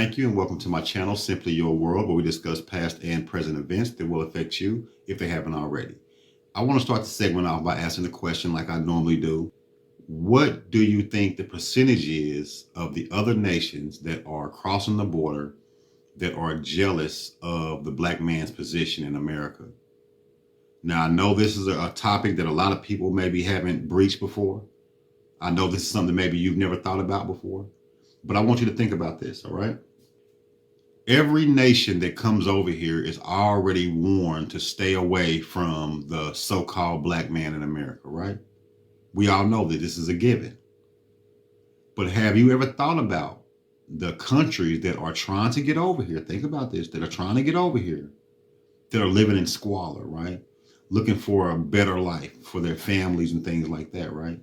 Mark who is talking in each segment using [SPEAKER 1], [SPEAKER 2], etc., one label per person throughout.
[SPEAKER 1] Thank you and welcome to my channel, Simply Your World, where we discuss past and present events that will affect you if they haven't already. I want to start the segment off by asking a question like I normally do. What do you think the percentage is of the other nations that are crossing the border that are jealous of the black man's position in America? Now, I know this is a topic that a lot of people maybe haven't breached before. I know this is something maybe you've never thought about before, but I want you to think about this, all right? Every nation that comes over here is already warned to stay away from the so-called black man in America, right? We all know that this is a given. But have you ever thought about the countries that are trying to get over here? Think about this, that are trying to get over here, that are living in squalor, right? Looking for a better life for their families and things like that, right?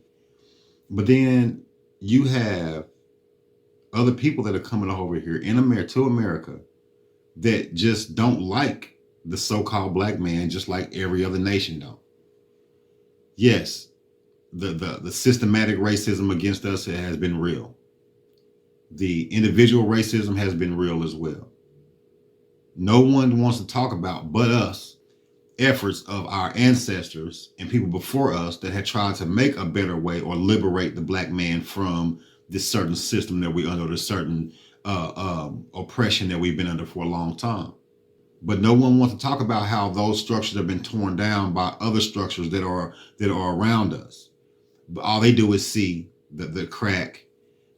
[SPEAKER 1] But then you have other people that are coming over here in America to America that just don't like the so-called black man, just like every other nation don't. Yes, the systematic racism against us has been real. The individual racism has been real as well. No one wants to talk about but us efforts of our ancestors and people before us that had tried to make a better way or liberate the black man from this certain system that we're under, this certain oppression that we've been under for a long time. But no one wants to talk about how those structures have been torn down by other structures that are around us. But all they do is see the crack,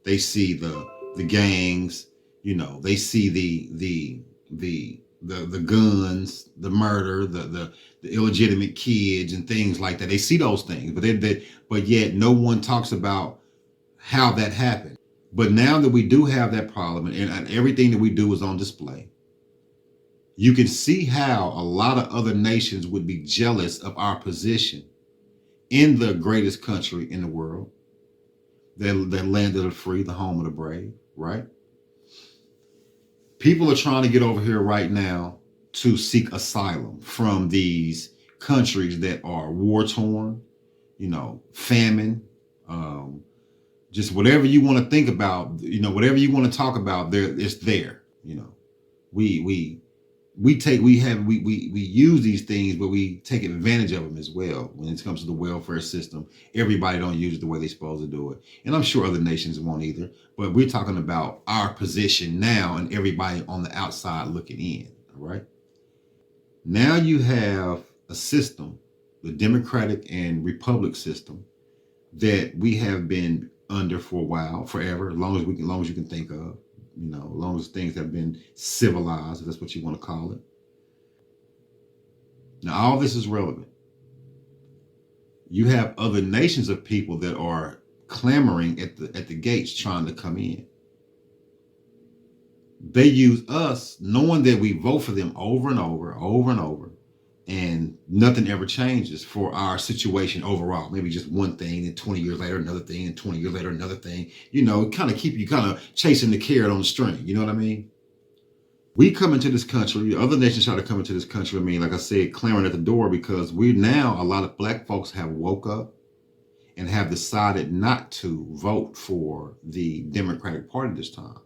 [SPEAKER 1] they see the gangs, they see the guns, the murder, the illegitimate kids and things like that. They see those things, but yet no one talks about how that happened. But now that we do have that problem and everything that we do is on display, you can see how a lot of other nations would be jealous of our position in the greatest country in the world, the land of the free, the home of the brave, right? People are trying to get over here right now to seek asylum from these countries that are war-torn, famine, just whatever you want to think about, whatever you want to talk about, it's there. We use these things, but we take advantage of them as well. When it comes to the welfare system, everybody don't use it the way they're supposed to do it. And I'm sure other nations won't either, but we're talking about our position now and everybody on the outside looking in, all right? Now you have a system, the Democratic and Republic system, that we have been under for a while, forever, as long as you can think of. As long as things have been civilized, if that's what you want to call it. Now, all this is relevant. You have other nations of people that are clamoring at the gates trying to come in. They use us knowing that we vote for them over and over, and nothing ever changes for our situation overall. Maybe just one thing, and 20 years later, another thing, and 20 years later, another thing. Kind of keep you chasing the carrot on the string. You know what I mean? We come into this country, other nations try to come into this country, like I said, clamoring at the door, because a lot of black folks have woke up and have decided not to vote for the Democratic Party this time.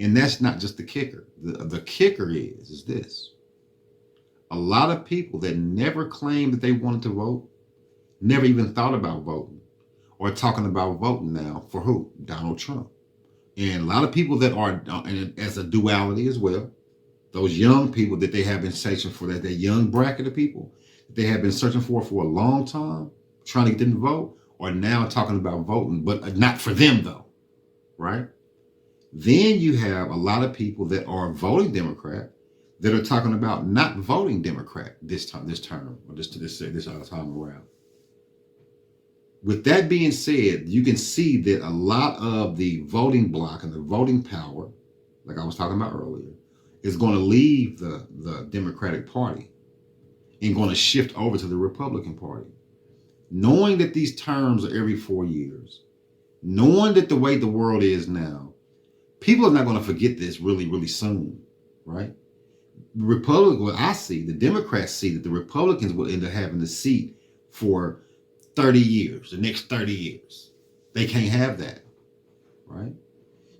[SPEAKER 1] And that's not just the kicker. The kicker is this. A lot of people that never claimed that they wanted to vote, never even thought about voting, or talking about voting now for who? Donald Trump. And a lot of people that are as a duality as well, those young people that they have been searching for, that young bracket of people that they have been searching for a long time, trying to get them to vote, are now talking about voting, but not for them though, right? Then you have a lot of people that are voting Democrat that are talking about not voting Democrat this term, or this time around. With that being said, you can see that a lot of the voting bloc and the voting power, like I was talking about earlier, is going to leave the Democratic Party and going to shift over to the Republican Party. Knowing that these terms are every 4 years, knowing that the way the world is now, people are not going to forget this really, really soon, right? The Democrats see that the Republicans will end up having the seat for 30 years, the next 30 years. They can't have that, right?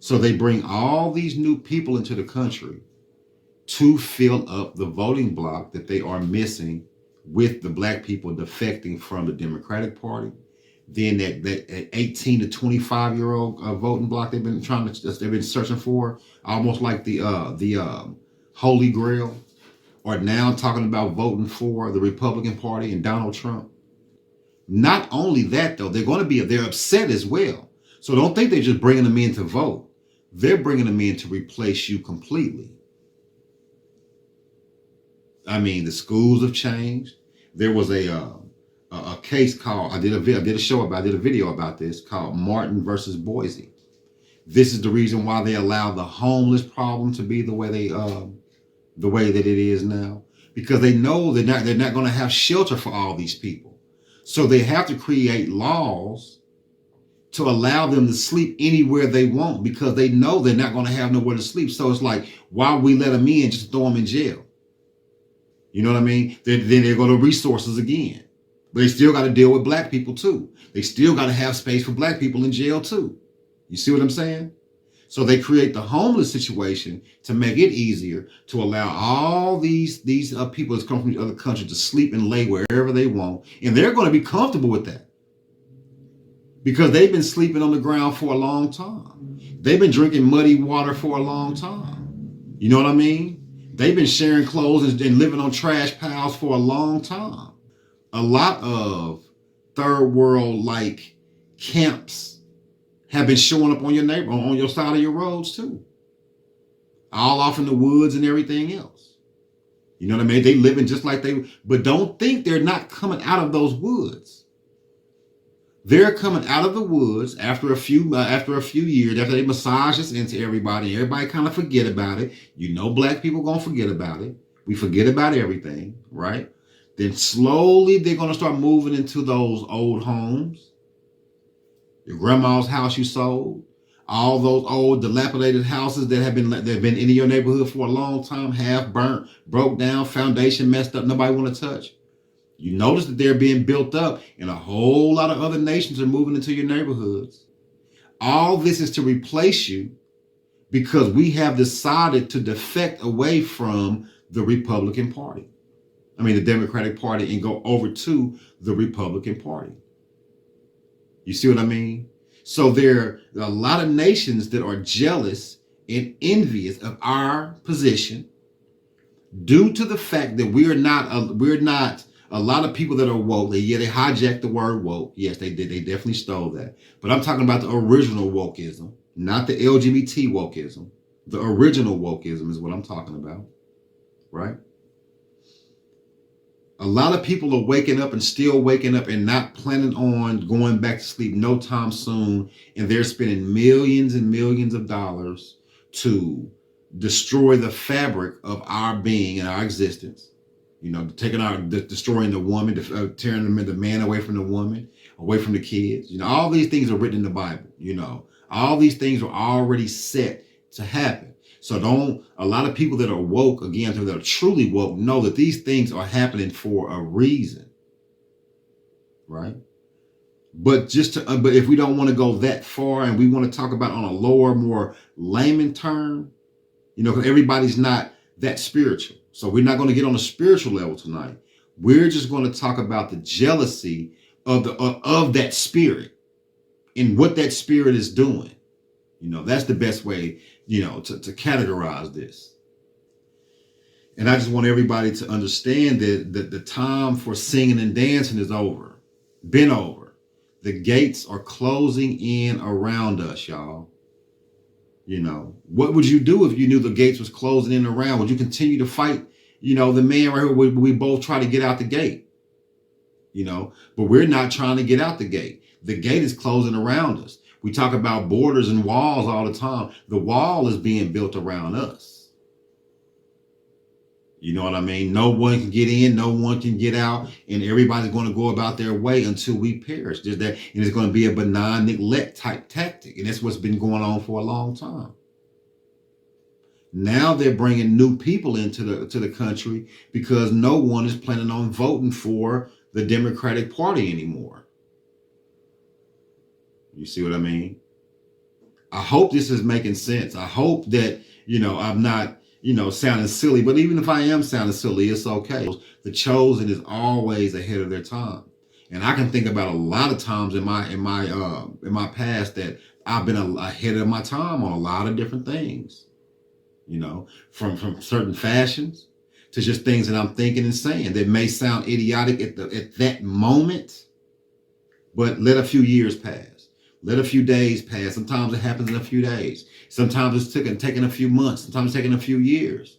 [SPEAKER 1] So they bring all these new people into the country to fill up the voting block that they are missing with the black people defecting from the Democratic Party. Then that 18 to 25-year-old voting block they've been searching for, almost like the Holy Grail, are now talking about voting for the Republican Party and Donald Trump. Not only that, though, they're upset as well. So don't think they're just bringing them in to vote. They're bringing them in to replace you completely. I mean, the schools have changed. There was a case called, I did a video about this called Martin versus Boise. This is the reason why they allow the homeless problem to be the way that it is now, because they know they're not going to have shelter for all these people. So they have to create laws to allow them to sleep anywhere they want, because they know they're not going to have nowhere to sleep. So it's like, why we let them in, just throw them in jail? You know what I mean? Then they go to resources again. But they still got to deal with black people too. They still got to have space for black people in jail too. You see what I'm saying? So they create the homeless situation to make it easier to allow all these people that come from other countries to sleep and lay wherever they want. And they're going to be comfortable with that, because they've been sleeping on the ground for a long time. They've been drinking muddy water for a long time. You know what I mean? They've been sharing clothes and living on trash piles for a long time. A lot of third world like camps have been showing up on your side of your roads too. All off in the woods and everything else. You know what I mean? They living just like but don't think they're not coming out of those woods. They're coming out of the woods after a few years, after they massage us into everybody. Everybody kind of forget about it. You know, black people gonna forget about it. We forget about everything, right? Then slowly they're gonna start moving into those old homes. Your grandma's house you sold, all those old dilapidated houses that have been in your neighborhood for a long time, half burnt, broke down, foundation messed up, nobody want to touch. You notice that they're being built up, and a whole lot of other nations are moving into your neighborhoods. All this is to replace you, because we have decided to defect away from the Republican Party. The Democratic Party, and go over to the Republican Party. You see what I mean? So there are a lot of nations that are jealous and envious of our position, due to the fact that we're not a lot of people that are woke. They hijacked the word woke. Yes, they did. They definitely stole that. But I'm talking about the original wokeism, not the LGBT wokeism. The original wokeism is what I'm talking about, right? A lot of people are waking up and still waking up and not planning on going back to sleep no time soon. And they're spending millions and millions of dollars to destroy the fabric of our being and our existence. You know, destroying the woman, tearing the man away from the woman, away from the kids. You know, all these things are written in the Bible. You know, all these things are already set to happen. So a lot of people that are woke, again, that are truly woke, know that these things are happening for a reason, right? But but if we don't want to go that far, and we want to talk about on a lower, more layman term, you know, because everybody's not that spiritual. So we're not going to get on a spiritual level tonight. We're just going to talk about the jealousy of that spirit and what that spirit is doing. You know, that's the best way, you know, to categorize this. And I just want everybody to understand that the time for singing and dancing is over. Been over. The gates are closing in around us, y'all. You know, what would you do if you knew the gates was closing in around? Would you continue to fight, you know, the man right here? We both try to get out the gate, you know, but we're not trying to get out the gate. The gate is closing around us. We talk about borders and walls all the time. The wall is being built around us. You know what I mean? No one can get in, no one can get out, and everybody's going to go about their way until we perish. There's that, and it's going to be a benign neglect type tactic, and that's what's been going on for a long time. Now they're bringing new people into the country because no one is planning on voting for the Democratic Party anymore. You see what I mean? I hope this is making sense. I hope that, I'm not, sounding silly, but even if I am sounding silly, it's okay. The chosen is always ahead of their time. And I can think about a lot of times in my past that I've been ahead of my time on a lot of different things, from certain fashions to just things that I'm thinking and saying that may sound idiotic at that moment, but let a few years pass. Let a few days pass. Sometimes it happens in a few days. Sometimes it's taking a few months. Sometimes it's taking a few years.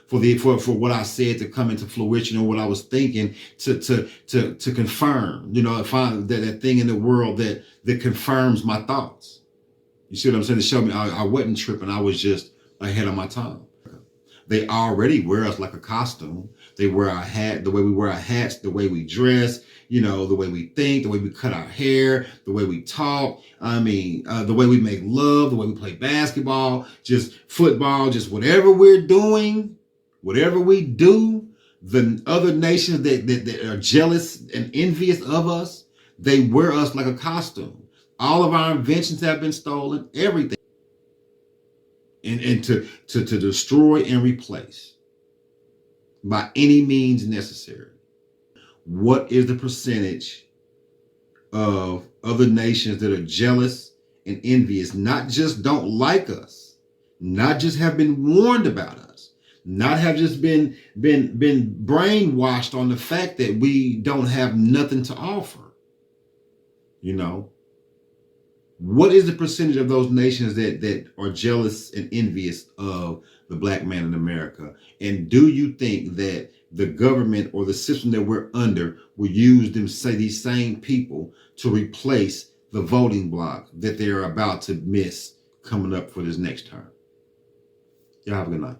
[SPEAKER 1] For what I said to come into fruition, or what I was thinking to confirm. Find that thing in the world that confirms my thoughts. You see what I'm saying? To show me I wasn't tripping. I was just ahead of my time. They already wear us like a costume. They wear our hat, the way we wear our hats, the way we dress, the way we think, the way we cut our hair, the way we talk. The way we make love, the way we play basketball, just football, just whatever we're doing, whatever we do, the other nations that are jealous and envious of us, they wear us like a costume. All of our inventions have been stolen, everything. And to destroy and replace by any means necessary. What is the percentage of other nations that are jealous and envious, not just don't like us, not just have been warned about us, not have just been brainwashed on the fact that we don't have nothing to offer? What is the percentage of those nations that are jealous and envious of the black man in America? And do you think that the government or the system that we're under will use these same people to replace the voting bloc that they're about to miss coming up for this next term? Y'all have a good night.